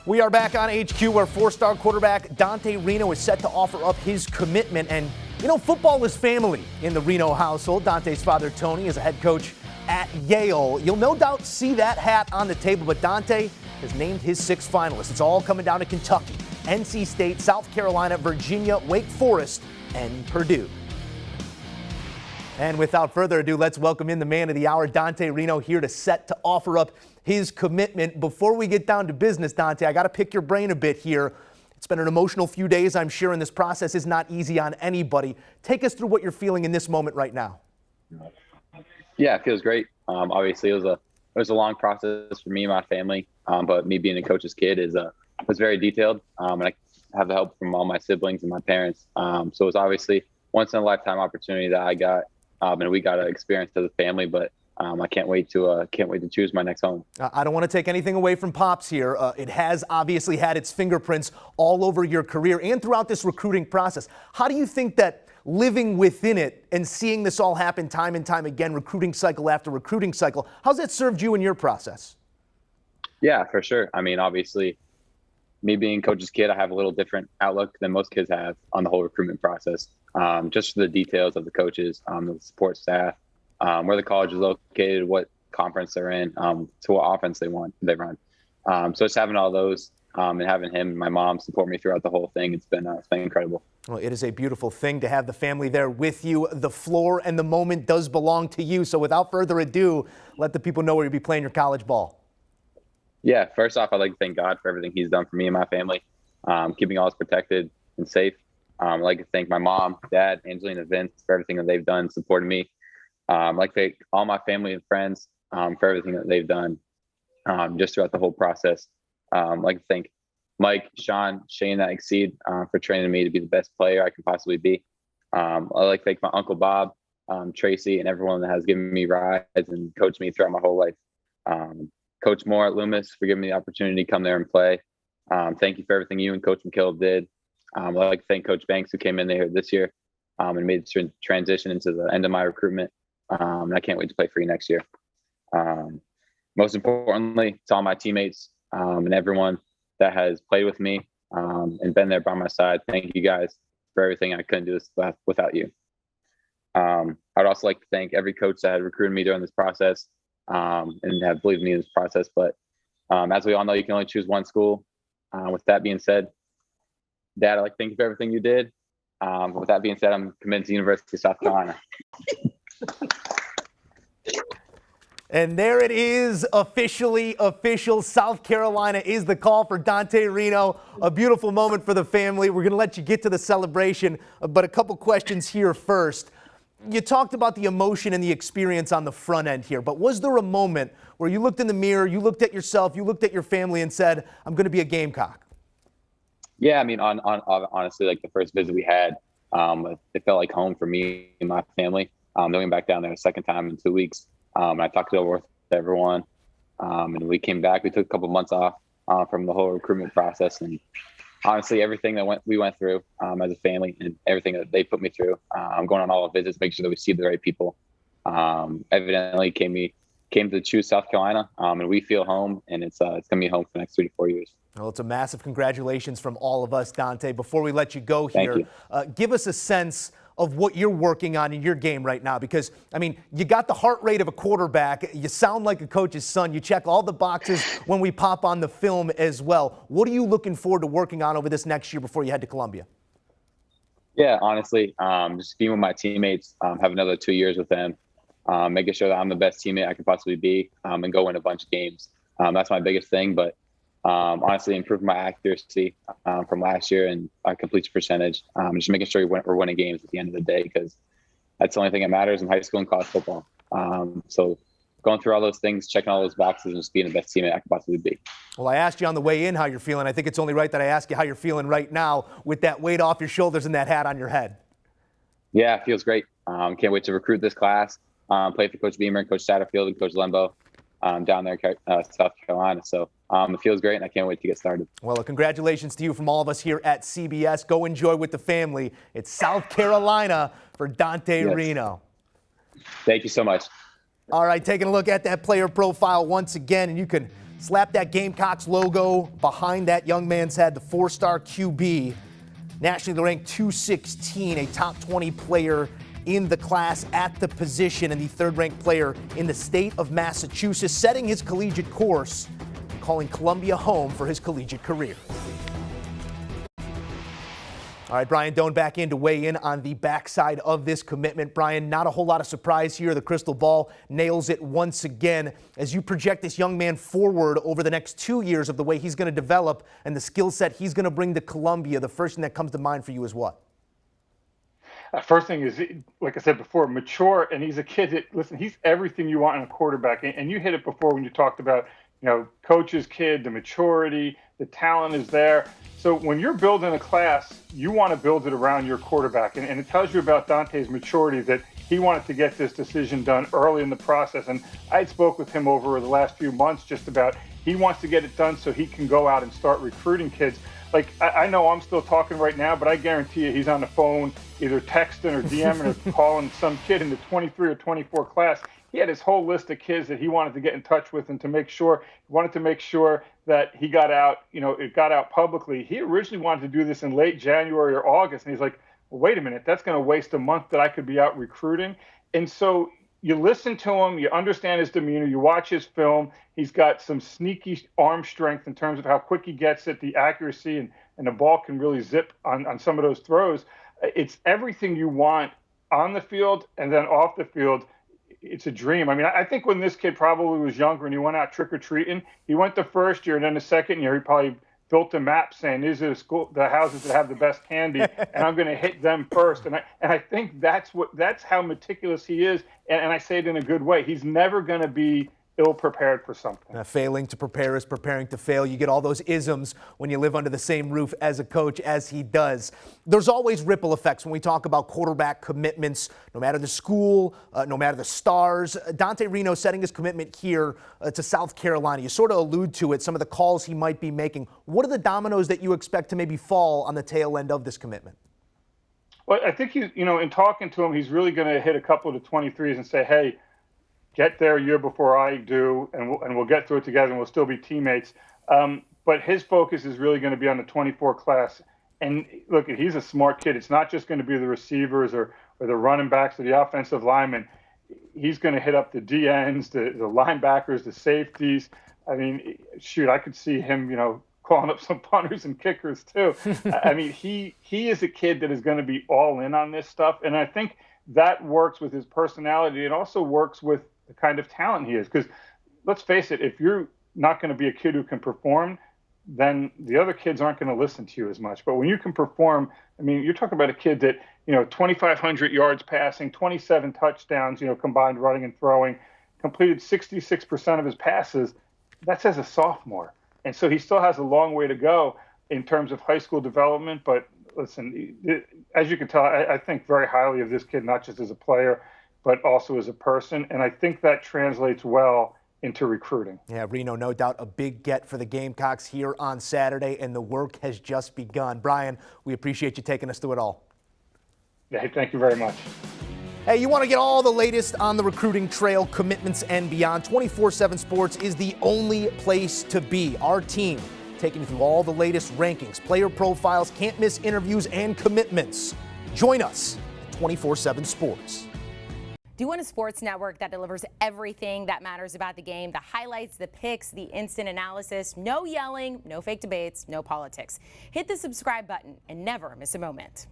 We are back on HQ where four-star quarterback Dante Reno is set to offer up his commitment. And, you know, football is family in the Reno household. Dante's father, Tony, is a head coach at Yale. You'll no doubt see that hat on the table, but Dante has named his 6 finalists. It's all coming down to Kentucky, NC State, South Carolina, Virginia, Wake Forest, and Purdue. And without further ado, let's welcome in the man of the hour, Dante Reno, here to offer up his commitment. Before we get down to business, Dante, I got to pick your brain a bit here. It's been an emotional few days, I'm sure, and this process is not easy on anybody. Take us through what you're feeling in this moment right now. Yeah, it feels great. Obviously, it was a long process for me and my family, but me being a coach's kid was very detailed, and I have the help from all my siblings and my parents. So it was obviously once in a lifetime opportunity that I got, and we got to experience as a family. But I can't wait to choose my next home. I don't want to take anything away from Pops here. It has obviously had its fingerprints all over your career and throughout this recruiting process. How do you think that living within it and seeing this all happen time and time again, recruiting cycle after recruiting cycle, how's that served you in your process? Yeah, for sure. I mean, obviously, me being coach's kid, I have a little different outlook than most kids have on the whole recruitment process. Just for the details of the coaches, the support staff, where the college is located, what conference they're in, to what offense they run. So just having all those and having him and my mom support me throughout the whole thing, it's been incredible. Well, it is a beautiful thing to have the family there with you. The floor and the moment does belong to you. So without further ado, let the people know where you'll be playing your college ball. Yeah, first off, I'd like to thank God for everything he's done for me and my family, keeping all us protected and safe. I'd like to thank my mom, dad, Angelina, Vince for everything that they've done, supporting me. I'd like to thank all my family and friends for everything that they've done just throughout the whole process. I'd like to thank Mike, Sean, Shane at Exceed for training me to be the best player I can possibly be. I'd like to thank my Uncle Bob, Tracy, and everyone that has given me rides and coached me throughout my whole life. Coach Moore at Loomis for giving me the opportunity to come there and play. Thank you for everything you and Coach McKill did. I'd like to thank Coach Banks who came in there this year and made the transition into the end of my recruitment. And I can't wait to play for you next year. Most importantly, to all my teammates and everyone that has played with me and been there by my side. Thank you guys for everything. I couldn't do this without you. I'd also like to thank every coach that had recruited me during this process and have believed me in this process. But as we all know, you can only choose one school. With that being said, Dad, I'd like to thank you for everything you did. With that being said, I'm committed to the University of South Carolina. And there it is, official. South Carolina is the call for Dante Reno. A beautiful moment for the family. We're going to let you get to the celebration, but a couple questions here first. You talked about the emotion and the experience on the front end here, but was there a moment where you looked in the mirror, you looked at yourself, you looked at your family and said, I'm going to be a Gamecock? Yeah, I mean, honestly, like the first visit we had, it felt like home for me and my family. Going back down there a second time in 2 weeks. I talked it over with everyone, and we came back. We took a couple months off from the whole recruitment process, and honestly, everything that we went through as a family and everything that they put me through. I'm going on all the visits, making sure that we see the right people. Evidently, came to choose South Carolina, and we feel home, and it's going to be home for the next 3 to 4 years. Well, it's a massive congratulations from all of us, Dante. Before we let you go here, give us a sense of what you're working on in your game right now, because, I mean, you got the heart rate of a quarterback. You sound like a coach's son. You check all the boxes when we pop on the film as well. What are you looking forward to working on over this next year before you head to Columbia? Yeah, honestly, just being with my teammates, have another 2 years with them, making sure that I'm the best teammate I could possibly be, and go win a bunch of games. That's my biggest thing, but honestly, improving my accuracy from last year and my completion percentage. Just making sure we're winning games at the end of the day, because that's the only thing that matters in high school and college football. So going through all those things, checking all those boxes, and just being the best teammate I could possibly be. Well, I asked you on the way in how you're feeling. I think it's only right that I ask you how you're feeling right now with that weight off your shoulders and that hat on your head. Yeah, it feels great. Can't wait to recruit this class, play for Coach Beamer and Coach Satterfield and Coach Lembo down there in South Carolina. So it feels great, and I can't wait to get started. Well, congratulations to you from all of us here at CBS. Go enjoy with the family. It's South Carolina for Dante Reno. Thank you so much. All right, taking a look at that player profile once again, and you can Slap that Gamecocks logo behind that young man's head, the 4-star QB, nationally ranked 216, a top 20 player in the class at the position and the third-ranked player in the state of Massachusetts, setting his collegiate course and calling Columbia home for his collegiate career. All right, Brian Doan back in to weigh in on the backside of this commitment. Brian, not a whole lot of surprise here. The crystal ball nails it once again. As you project this young man forward over the next 2 years of the way he's going to develop and the skill set he's going to bring to Columbia, the first thing that comes to mind for you is what? First thing is, like I said before, mature, and he's a kid that, listen, he's everything you want in a quarterback. And you hit it before when you talked about, coach's kid, the maturity, the talent is there. So when you're building a class, you want to build it around your quarterback. And it tells you about Dante's maturity that he wanted to get this decision done early in the process. And I spoke with him over the last few months just about he wants to get it done so he can go out and start recruiting kids. Like, I know I'm still talking right now, but I guarantee you he's on the phone either texting or DMing or calling some kid in the 23 or 24 class. He had his whole list of kids that he wanted to get in touch with and wanted to make sure that he got out, it got out publicly. He originally wanted to do this in late January or August. And he's like, well, wait a minute, that's going to waste a month that I could be out recruiting. And so you listen to him, you understand his demeanor, you watch his film. He's got some sneaky arm strength in terms of how quick he gets it, the accuracy, and the ball can really zip on some of those throws. It's everything you want on the field and then off the field. It's a dream. I mean, I think when this kid probably was younger and he went out trick-or-treating, he went the first year, and then the second year he probably built a map saying these are the houses that have the best candy, and I'm going to hit them first. And I think that's how meticulous he is. And I say it in a good way. He's never going to be ill-prepared for something. Failing to prepare is preparing to fail. You get all those isms when you live under the same roof as a coach as he does. There's always ripple effects when we talk about quarterback commitments, no matter the school, no matter the stars. Dante Reno setting his commitment here to South Carolina. You sort of allude to it, some of the calls he might be making. What are the dominoes that you expect to maybe fall on the tail end of this commitment? Well, I think he's, in talking to him, he's really going to hit a couple of the 23s and say, hey, get there a year before I do, and we'll get through it together, and we'll still be teammates. But his focus is really going to be on the 24 class. And look, he's a smart kid. It's not just going to be the receivers or the running backs or the offensive linemen. He's going to hit up the DNs, the linebackers, the safeties. I mean, shoot, I could see him, calling up some punters and kickers too. I mean, he is a kid that is going to be all in on this stuff. And I think that works with his personality. It also works with the kind of talent he is. Because let's face it, if you're not going to be a kid who can perform, then the other kids aren't going to listen to you as much. But when you can perform, I mean, you're talking about a kid that, 2,500 yards passing, 27 touchdowns, combined running and throwing, completed 66% of his passes. That's as a sophomore. And so he still has a long way to go in terms of high school development. But listen, as you can tell, I think very highly of this kid, not just as a player, but also as a person. And I think that translates well into recruiting. Yeah, Reno, no doubt a big get for the Gamecocks here on Saturday, and the work has just begun. Brian, we appreciate you taking us through it all. Yeah, thank you very much. Hey, you want to get all the latest on the recruiting trail, commitments, and beyond? 24/7 Sports is the only place to be. Our team taking you through all the latest rankings, player profiles, can't miss interviews, and commitments. Join us at 24/7 Sports. Do you want a sports network that delivers everything that matters about the game? The highlights, the picks, the instant analysis, no yelling, no fake debates, no politics. Hit the subscribe button and never miss a moment.